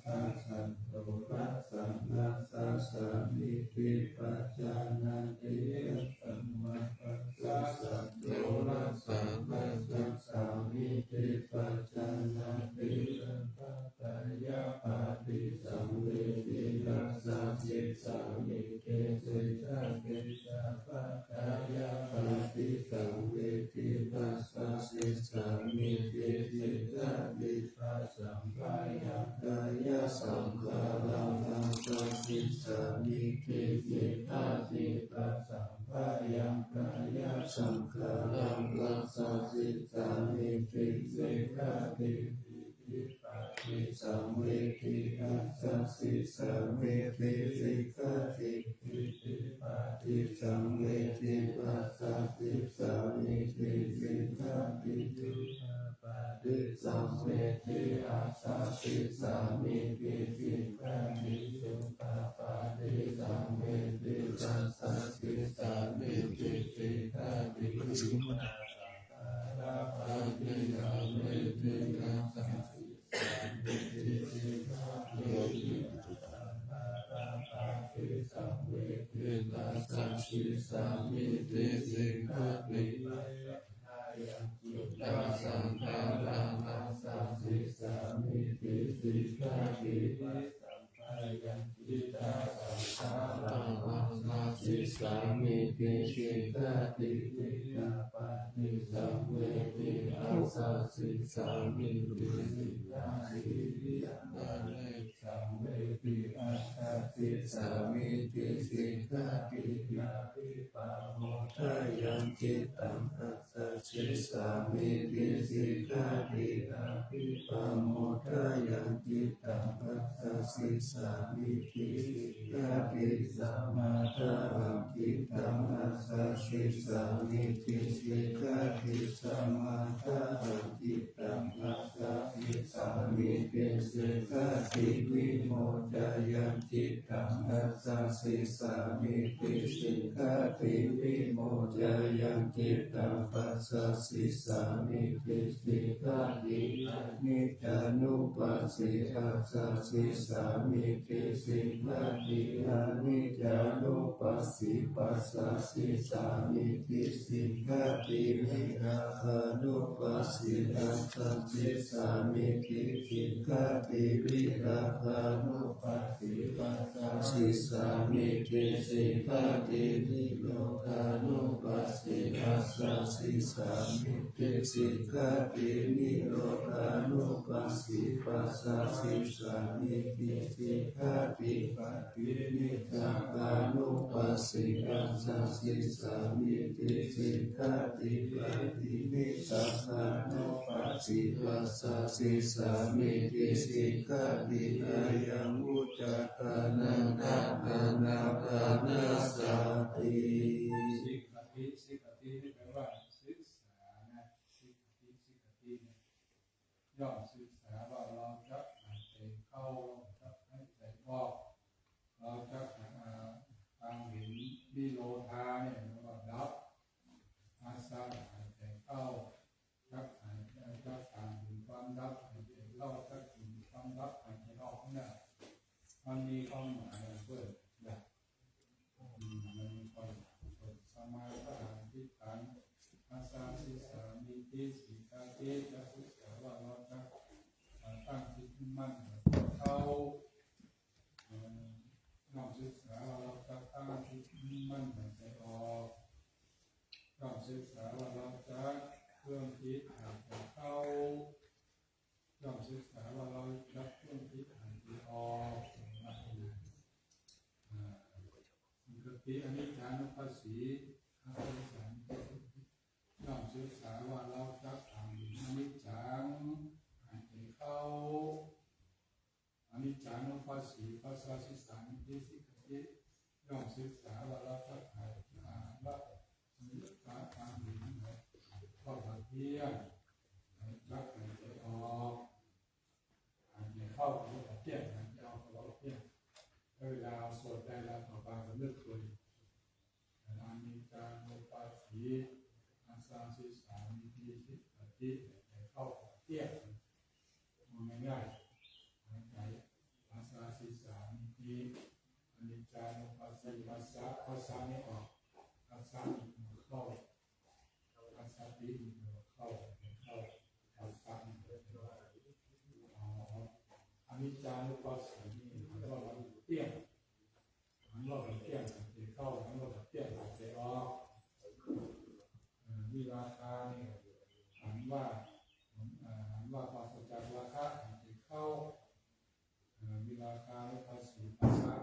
สัสสันโตรัสสัมมาสัสสะมิติปัจจานาติสัมมาปัสสะสันโตรัสสัมมาสัสสะมิติปัจจานาติสัมปะตายะปาติสัมเวทิรัสสะสิสามิเกสิสะเกสะปะตายะปาติสัมเวทิรัสสะสิสามิเกสิสะวิปัสสัมปายะกายะสังขารังอัสสะสิสามิเกสิทาติปัสสัมปายะกายะสังขารังอัสสะสิสามิเกสิทาติปิปะติสัมเวทิอัสสะสิสามิเกสิทาติปิปะติสัมเวทิอัสสะสิสามิเกสิทาติปิปะติสัมเวทิอัสสะสิสามิเกสิทาติสุปปะติสัมเวทิอัสสะสิสามิเกสิทาติสุปปะติสัมเวทิอัสสะสิสามิเกสิทาติสัมเวทิอัสสะสิสามิเกสิทาติตัสสังฆารังอัสสะสิสามิเกสิทาติสัมภายัญจิตาสังฆารังอัสสะสิสามิเกสิทาติปิณาปาติสัมเวทิอัสสะสิสามิเกสิทาติสัมเวทิอัสสะสิสามิเกสิทาตินาภิปะโมทายัญจิตังอัสสะสิสามิเกสิทาตินาภิปะโมทายัญจิตังอัสสะสิสามิเกสิทาติสัมมาทาอังคิตังอัสสะสิสามิเกสิทาติสัมมาทาอังคิตังอัสสะสิสามิเกสิทาติวิโมทายัญจิตังอัสสะสิสามิเกสิทาติวิโมทายัญจิตังปัสสะสิ สามิติสิกขาตินิจานุปัสสิอาสาสิสามิติสิกขาติอนิจจานุปัสสิปัสสะสิสามิติสิกขาติวิราคะนุปัสสิอาสาสิสามิติสิกขาติวิราคะนุปัสสิปัสสะสิสามิติสิกขาตินิโรธานุปัสสิอาสาสิสามิติสิกขาตินิโรธานุปัสสิปัสสะสิสามิติสิกขาติปฏินิจจานุปัสสิอาสาสิสามิติสิกขาติปฏินิจจานุปัสสิปัสสะสิสามิติสิกขาติอายังอุจจตานังอานาปานาสติสิกขาติสิกขาตินี่แปลว่าศึกษานะสิกขาติสิกขาติเนี่ยย่อมศึกษาว่าเราจะหายใจเข้าเราจะหายใจออกเราจะตามเห็นวิโลธาเนี่ยเรียกว่าดับอาสาหายใจเข้าจักหายใจจักตามเห็นความดับหายใจเข้าจักเห็นความดับหายใจออกเนี่ยมันมีความหมายเพื่อดับมันมีความหมายเพื่อสมาธิฐานอาสาสิสามิติสิกขาติจะศึกษาว่าเราจะตั้งจิตมั่นเข้าเราศึกษาว่าเราจะตั้งจิตมั่นหายใจออกเราศึกษาว่าเราจะเคลื่อนจิตหายใจเข้าเราศึกษาว่าเราจะเคลื่อนจิตหายใจออกสิกขาติอนิจจานุปัสสิอาสาสิสามิติเราศึกษาว่าเราจะทำอนิจจังหายใจเข้าอนิจจานุปัสสิปัสสะสิสามิติสิกขาติเราศึกษาว่าเราจะหายใจละนิจจาทางหินเข้าเที่ยงจักหายใจออกหายใจเข้าเข้าเที่ยงหายใจออกเข้าเที่ยงเวลาสวดได้แล้วต่อไปก็นึกเลยอานิจจานุปัสสิอาสาสิสามิติสิกขาติเข้าเที่ยงมันง่ายๆหายใจอาสาสิสามิติอานิจจานุปัสสิปัสสะปัสสะไม่ออกอาสาอีกเข้าอาสาติอีกเข้าอาสาอีกอานิจจานุปัสสินี่หมายว่าเราเที่ยงมันว่าเราเที่ยงหายใจเข้ามันว่าเราเที่ยงหายใจออกวิราคะนี่หันว่าปราศจากราคะหายใจเข้าวิราคะและภาษีภาษา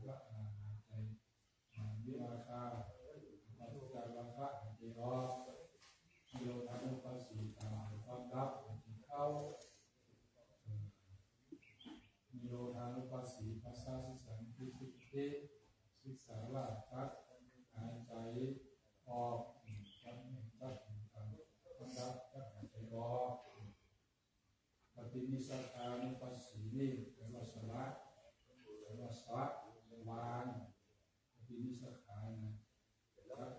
ว่าหายใจวิราคะปราศจากราคะหายใจออกวิโรธานุภาษีตามความดับหายใจเข้าวิโรธานุภาษีภาษาสิสามิติสิกขาติศึกษาว่าจักหายใจออกจักความดับจักหายใจออกปฏินิสักานุปัสสีนี่แปลว่าสละแปลว่าสละวางปฏินิสักานะจัก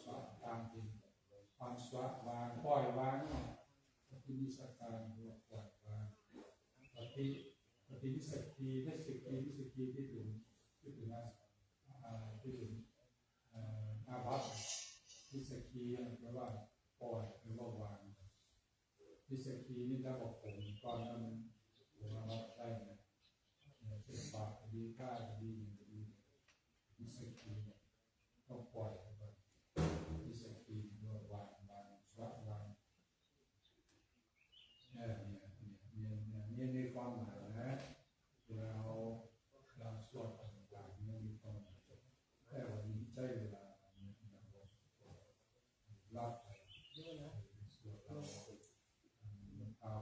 สละตามจริงความสละวางปล่อยวางปฏินิสักาคือปล่อยวางปฏินิสักีได้สิกีที่ถึงอาภัพนิสักีแปลว่าปล่อยแปลว่าวางนิสักีนี่ถ้าบอกผมก่อนนั้นผมรับได้นะเป็นปากดีข้าดีนิสักีต้องปล่อยไปนิสักีด้วยวางสละวางเนี่ยในความหมายนะเราสวดต่างๆมีความหมายแต่วันนี้ใช้เวลารับสวดเราเท้า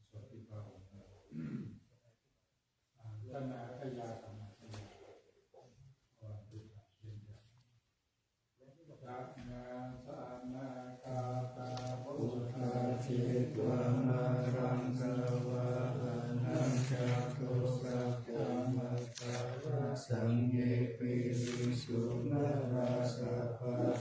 สวดที่เท้าธนาขยาธรรมขยาว่าดูเย็นๆจักนาสานาคาตาพุทธาจิตวานารังสวะนังจตุสัพพมัสสะสังเยปิสุนาราสัพพะ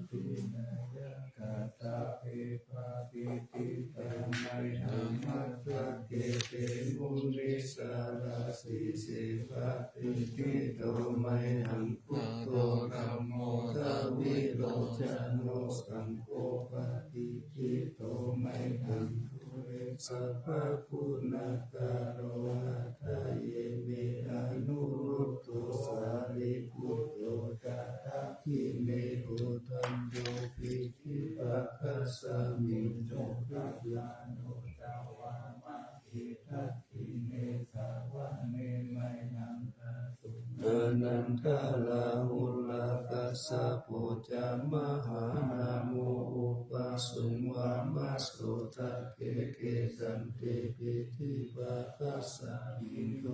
ตินายะกาตาเปปาปิติตังไมหังมัตตะเกเตมุนิสาราสีเสภะติทิโตไมหังพุทโธธัมโมทวิโรจโนสังโฆปฏิทิโตไมหังภูเรสัพพะคุณากาโรหะทะเยเมอนุรุตโตสารีพุทโธจัตตะคิเมโอตัมโยปิธิปัสสะสามิโจรักลาโนจาวามะอิทัตถิเมสาวะเมมัยนังคาสุอนันทลาหุลากัสสะโพจามหานาโมอุปสุงวามัสโสทะเกเกสันติปิธิปัสสะหิโย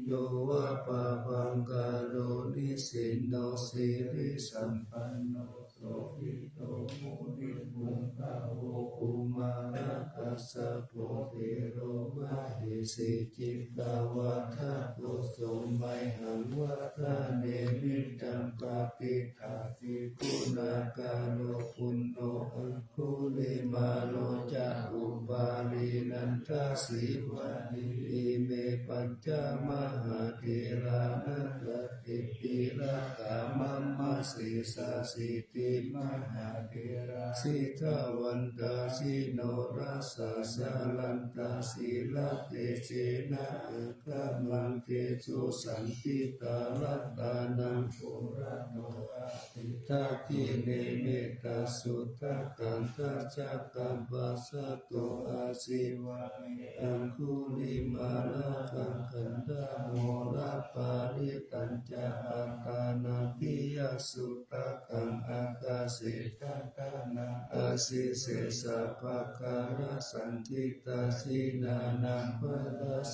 โยวะปะปังกาโลนิสินโนสิริสัมปันโนโสภิโตมุนิบุญภาโวอุมาระกัสสะโพธิโรมะเหสิจิตตาวะทะโพโสไมหังวะทะเนมิจัมปะปิทาติคุณากาโลปุณโนอัคคุลิมาโลจะอุบาลีนันทสีวานิอิเมปัญจมหาเถรานัตติปิระกามัมมะสีสาสิติมหาเถราสิทาวันตาสิโนรัสสะสาลันตาสีลเตเจนะอัคคะมังเตสุสันติตาลัตตานังโภระโนอาติทักขิเนเมตตาสุตตะกันตัจจกัมปัสสะโตอาสิวะเมอังคุลิมาละกังขันธโมระปาริตัญจอัตตานาปิยสุตตะกังอากาเสตัตตานาอาสิเสสะภะการะสันติตาสินานังภะ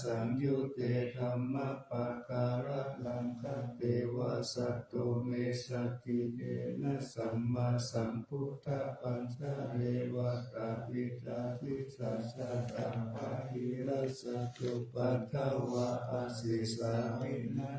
สังยุเตธัมมะปะการะลังคัตเตวะสัตโตเมสัตติเตนะสัมมาสัมพุทธปัญจเรวะตาปิตาทิสัสสะตาภะหิรัสสะตุปัฏฐวะอาสิสามินะ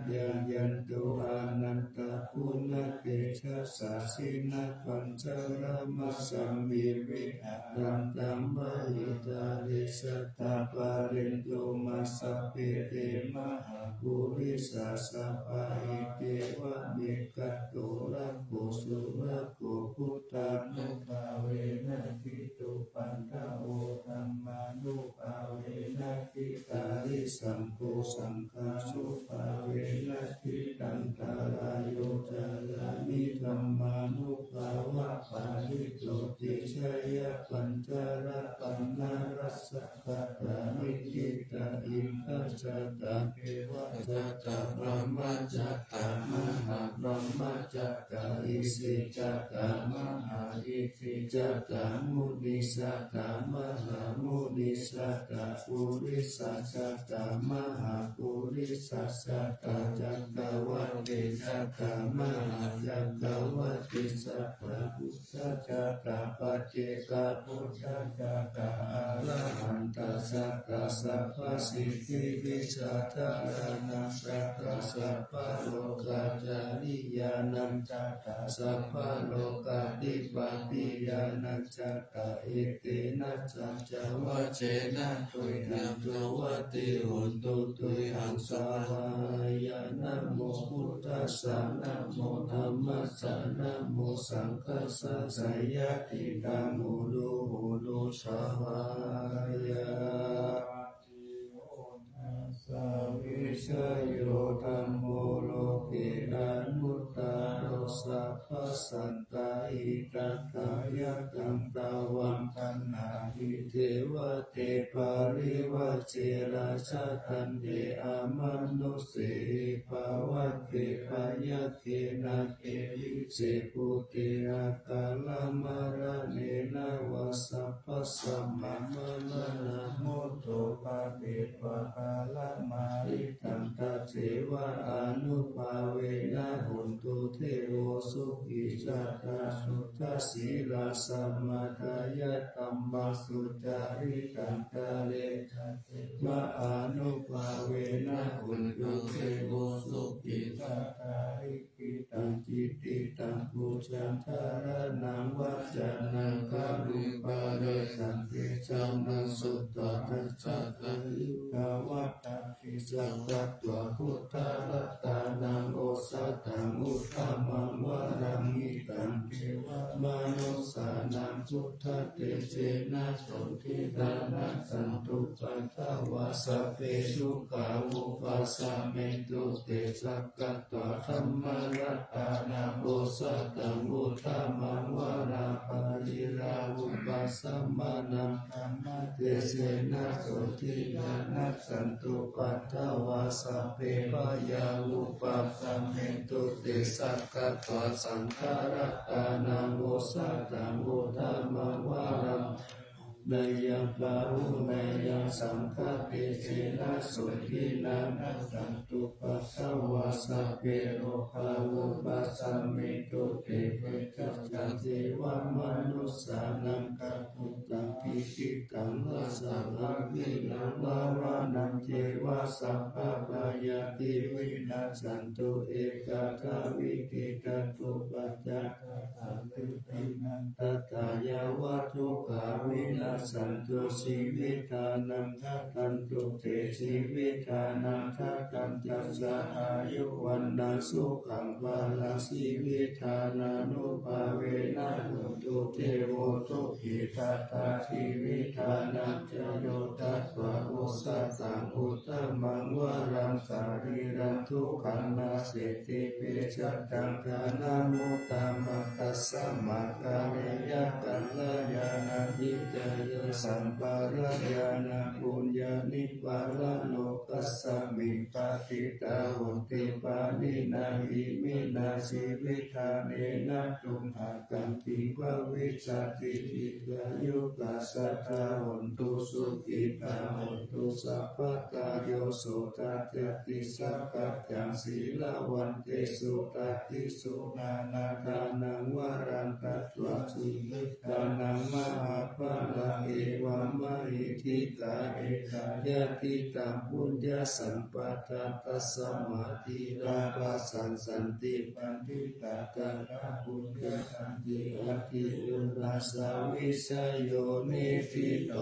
ยันตุอานันตคุณเตชะสัสสินะปัญจรมัสสัมมิวิหารันตัมมหิตาลิสัตตาปารินโตมัสสะเปเตมหาภูริสัสสะปะอิเตวะเมกัตโตระโกสุระโกพุทธานุภาเวนะทิตุปันทโวธัมมานุภาเวนะทิตาริสัมโพสังฆาสุภาเวนะทิตันตารายโยจารานิธัมมานุภาวะปาริโตติชัยปัญจระปันนารัสสะกตานิจิตาอินทัสสะตาเทวะจัตตาบรมจัตตามหาบรมจัตตาอิสิจัตตามหาอิสิจัตตามุนิสัตตามหามุนิสัตตาปุริสัสสัตตามหาปุริสัสสัตตาจักขวัฏฏิสัตตามหาจักขวัฏฏิสัตตาพุทธจัตตาปัจเจกพุทธจัตตาอะระหันตสัตตาสัพพสิทธิวิชาทารานัสสัตตาสัพพะโลกาจาริยานันจัตตาสัพพะโลกาธิปติยานันจัตตาอิเตนะจัจจวัจเจนะตุยนังจวัตติหุนตุตุยหังสาวายานะโมพุทธัสสะนะโมธัมมัสสะนะโมสังฆัสสะสยติธัมโมโลสาวายาสาวิชโยธัมโมโลเกอนุตตโรสัพพสันตาอิตัตถายะกัมตาวังคันหาหิเทวเตปาริวะเจราชาตันเดอามัมโนเสภาวัตเตปายะเทนะเตวิเสปุเตอาคาลามาระเนนะวะสัพพสัมมามานะโมโตปะเตปะกาลามาริตันตเทวะอนุภาเวนะหุนตุเทโวสุขิจัตตาสุ ทัสสีลาสัมมาทายะตัมมาสุจาริตันตะเลมะอานุภาเวนะอุญยุเทโวสุขิตาตาริกิตังจิตติตังปุจันทารนังวัจจานังกาลุปาเรสันติสัมนังสุตตะทัสสะอายุกาวัตตาปิสัพพะตัวพุทธรัตตานังโอสัตตังอุตตมังวรังอิตังเทวมนุสานังพุทธเตเสนะสนทิดานะสันตุปัฏฐวาสัพเพสุขาวุปัสสะเมตุเตสักกะตวธัมมรัตตานังโอสัตตังอุตตมังวราปาริราวุปัสสะมานังธรรมเตเสนะสนทิดานะสันตุปัฏฐวาสัพเพปยาวุปัสสะเมตุเตสักกะตวสังฆรัตตานังโอสัตตังอุตตมังวราเนยังปาหุเนยังสังฆเตเสนะสุทินานัสสันตุปัสสาวาสัพเพโรคาวุปัสสะเมตุเตเวจัสสะเทวมนุสสานังกัปปุตังปิติตังวะสัพพะวินังวาวานังเทวะสัพพะปายาติวินัสสันตุเอกาทาวิกิตันตุปัจจาสันตุตินันตตายาวัตถุขาวินัสสันตุชีวิตานังทัตันตุเตชีวิตานังทัตันตัสสะอายุวันนังสุขังภาลังชีวิตานานุภาเวนะหุตุเทโวตุหิทัตตาชีวิตานังจโยตัสสะอุสัตตังอุตตมังวรังสารีรังทุกขังนาเสติเปจัตตังทานามุตตมังตัสสะมะกะเรยะกัลลายานานิจยสัมปารายานาปุญญานิปาลโลกัสสมิงปฏิตาหุติปานินาหิมินาสิวิธาเนนะตุมหากันติวะวิสัตติทิกายุกัสสะทาหุนตุสุขิตาหุนตุสัพพะกายโยสุตัตติสัพพัจจังศีลาวันเตสุตัตติสุนานาทานังวรังกัตถวสุนิทานังมหาภาลาเอวามหิทิกาเอกายติตังปุญญสัมปทาตัสสมาธิราภสันสันติปันติตาตาปุญญสันติอธิอุราสาวิสยโยนิพิโต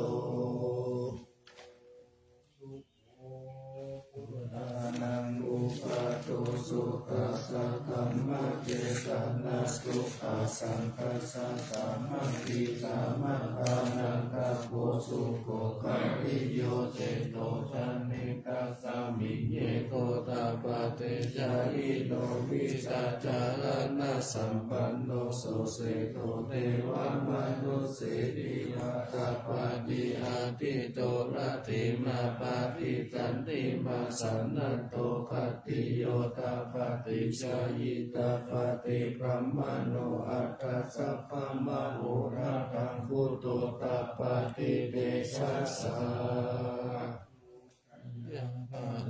นังอุปาโตสุขัสสะธัมมะเจตนาสุขัสสังคัสสะสามัคคีสามัคคานังคาโพสุโกคันติโยเตโตชันนิกัสสามิเยโกตาปะเตจายิโนวิสัจจารณะสัมปันโนโสเสโตเทวมนุสเสติวะตาปะติอาติโตระเทมาปะติจันติมาสันนันโตคัตติโยตาปะติชายิตาปะติพระมโนอัตถสัพพมโหราทังพุทโตตาปะติเดชะสา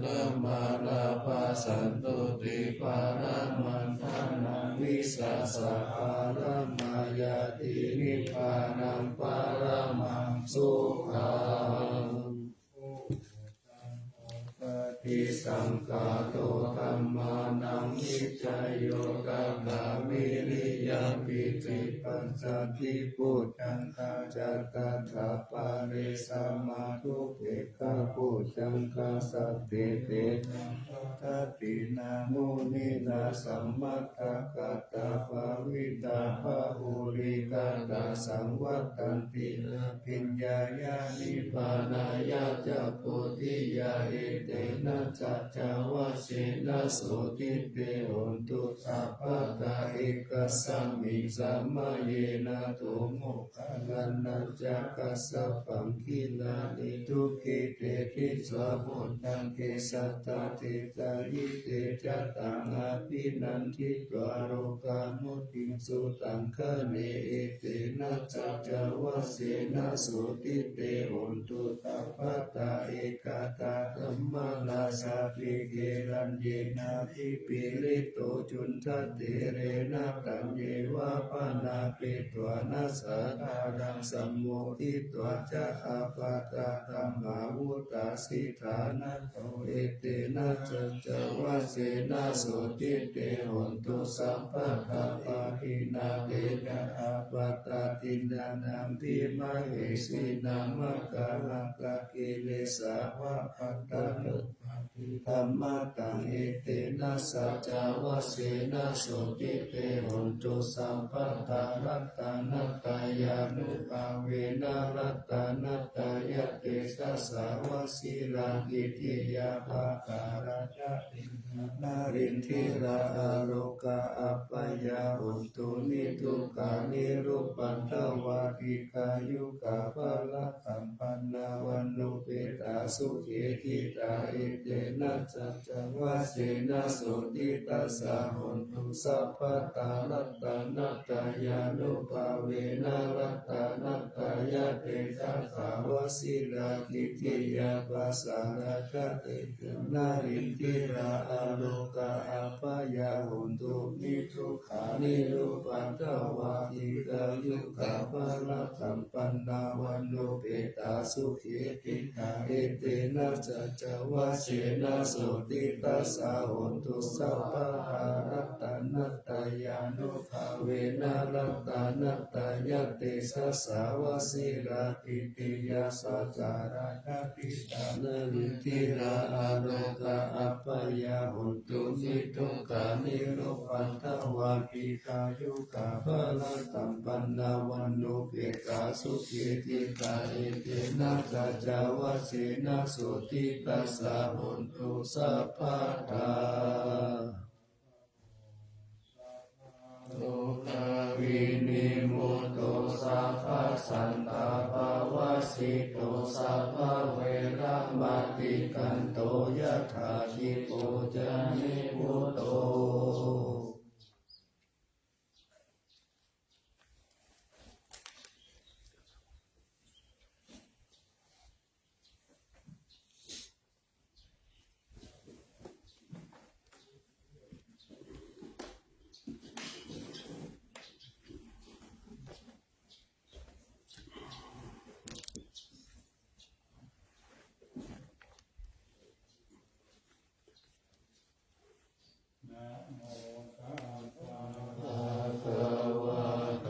ละมาลาภาสันตุติปารามันทานังวิสัสสะปารมายาตินิพพานังปารามังสุขังทิสังฆาโตธัมมานังนิจจโยกะกามิริยังปิติปัญจทิปุจจังคาจัตตาถาปาริสัมมาทุเปกขปุจจังคาสัตติเตนังทัตตินามุนินาสัมมัตตกะตาภาวิตาภาหุริกาตาสังวัตตันติปิญญาญาณิปานายาจะโพธิยาเอเตนะจัจจาวะเสนะโสติเตโหนตุสัพพะตาเอกสัมมิสัมมาเยนะโตโมกขลันนัจจกัสสะปังคิลานิทุกิเตทิสวะโหตังเกสัตตาเตตายิเตจัตตังอาภินันทิกวาโรกามุติสุตังคะเนเอเตนะ นะจัจจวัสเสนะสุติเตหุนตุตัพพตาเอกาตาธัมมาราชาภิเกรัญเยนะภิปิลิโตจุนทเตเรนะตัญเยวะปานาเปตวานัสสะทารังสัมโมทิตวะจะอาปาตาธัมมาวุตตาสิทานะโตเอเตนะจัจจวัสเสนะสุติเตหุนตุสัพพะทาปาทินาเตนะอาปาตาตินานัมพิมาเหสีนามะกะหังกะกิเลสาวะปัตตานุธรรมะตังเอเตนะสัจจวัสเสนะสุติเตหุนตุสัมปัตตารัตตานัตตายานุภาเวนะรัตตานัตตายะเตสัสสาวะสีลังกิติยาภาการาชตินารินทิราอาโรกาอัปปยาหุนตุนิทุกานิรุปันทวาปิกายุกาภละสัมปันนาวันนุเปตาสุเขติตาเอเตนะจัจจวัสเสนะสุติตัสสะหุนตุสัพพตานัตตานัตตายานุภาเวนะรัตตานัตตายะเตสัสสาวสิลากิติยาภาสาราชเตนารินทิราอาโลกาอัปปยาหุนตุนิทุกขานิรูปันทวาทิกายุกาภละสัมปันนาวันโนเปตาสุเขติกาเอเตนะจัจจวัสเสนะสุติตัสสะหุนตุสัพพะรัตตานัตตายานุภาเวนะรัตตานัตตายะเตสัสสาวสิลาติติยาสัจจาราชติตานาริติราอาโลกาอัปปยาหุนตุนิทุกขานิโรปันทวาปิกายุกาภละสัมปันนาวันโนเปตาสุเขติกาเอเตนะจัจจวัสเสนะสุติตัสสะหุนตุสัพพะทาโลกาวินิโมโตสัพพสันตาภาวสิโตสัพพเวระมติกันโตยะถาทิโกจานิพุตโตนะโมตัสสะ ภะคะวะโต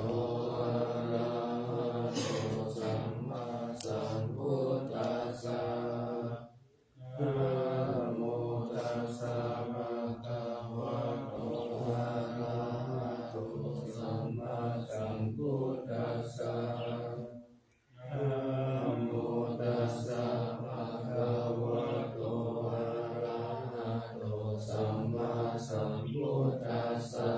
อะระหะโตสัมมาสัมพุทธัสสะนะโมตัสสะภะคะวะโตอะระหะโตสัมมาสัมพุทธัสสะนะโมตัสสะภะคะวะโตอะระหะโตสัมมาสัมพุทธัสสะ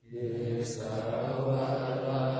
เยสาวารา